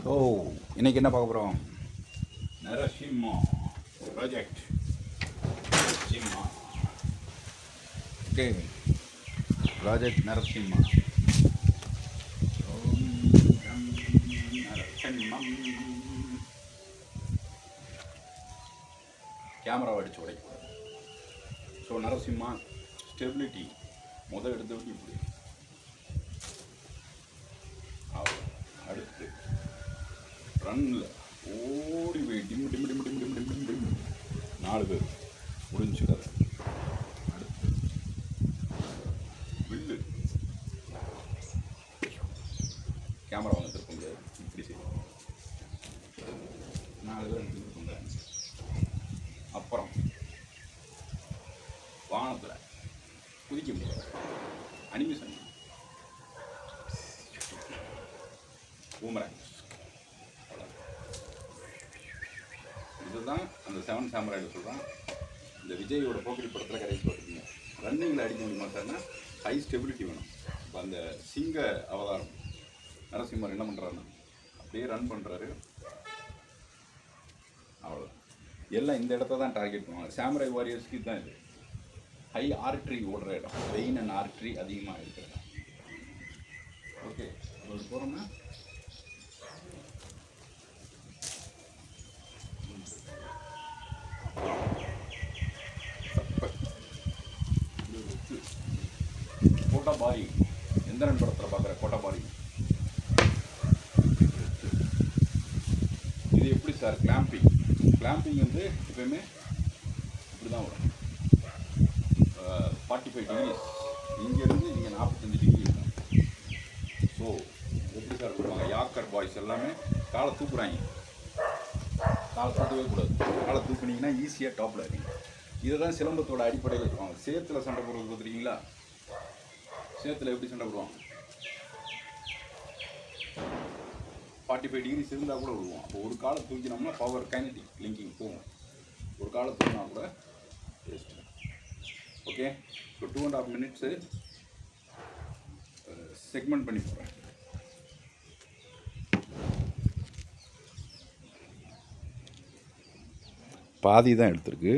So இன்றைக்கி என்ன பார்க்க போகிறோம்? Narasimha project. Narasimha. Okay, project Narasimha. Narasimham. கேமராவை அடித்து உடைக்கூடாது. ஸோ நரசிம்மா ஸ்டெபிலிட்டி எடுத்து இப்படி. அடுத்து ரன்னில் ஓடி போய் டிம் டிம் டிம் டிம் டிம் டிம் டிம் டிம் 4 பேர் முடிஞ்சு கதை. அடுத்து வில்லு. கேமரா வந்து திருப்ப முடியாது, இப்படி செய்யும். 4 பேர் திருப்பங்க. அப்புறம் வானத்தில் குதிக்க முடியாது, அனிமேஷன் பூமரங். இதுதான் அந்த 7 சாமுராய்டு சொல்கிறான். இந்த விஜயோட போக்கிரி படத்தில் கடைசி பார்த்துருக்கீங்க. ரன்னிங்கில் அடிக்க முடியுமா சார்னா ஹை ஸ்டெபிலிட்டி வேணும். இப்போ அந்த சிங்க அவதாரம் நரசிம்மர் என்ன பண்ணுறாருன்னா அப்படியே ரன் பண்ணுறாரு, அவ்வளோதான். எல்லாம் இந்த இடத்த தான் டார்கெட் பண்ணுவாங்க. சாமுராய் வாரியர்ஸ்க்கு தான் இது ஹை ஆர்ட்ரி ஓடுற இடம், வெயின் அண்ட் ஆர்ட்ரி அதிகமாக இருக்கிற இடம். ஓகே, அது போகிறோம்னா கோட்டாபாரி, எந்திரன் படத்தில் பார்க்குற கோட்டாபாரி. இது எப்படி சார் கிளாம்பிங்? கிளாம்பிங் வந்து எப்பயுமே இப்படி தான் வரும். 45 டிகிரிஸ், இங்கேருந்து இங்கே 45 டிகிரி இருக்கும். ஸோ எப்படி சார் கொடுப்பாங்க? யாக்கர் பாய்ஸ் எல்லாமே காலை தூக்குறாங்க. காலை தூக்கவே கூடாது. காலை தூக்குனீங்கன்னா ஈஸியாக டாப்பில் இருக்கீங்க. இதை தான் சிலம்பத்தோட அடிப்படையில் இருக்குவாங்க. சேத்துல சண்டை போடுறது பார்த்துருக்கீங்களா? சேத்துல எப்படி சண்டை போடுவாங்க? 45 டிகிரிஸ் இருந்தால் கூட விடுவோம். அப்போ ஒரு காலை தூக்கினோம்னா பவர் கைனடிக் லிங்கிங் போகும். ஒரு காலை தூக்கினா கூட waste. Okay, so 2.5 minutes segment பண்ணி போகிறேன். பாதி தான் எடுத்திருக்கு.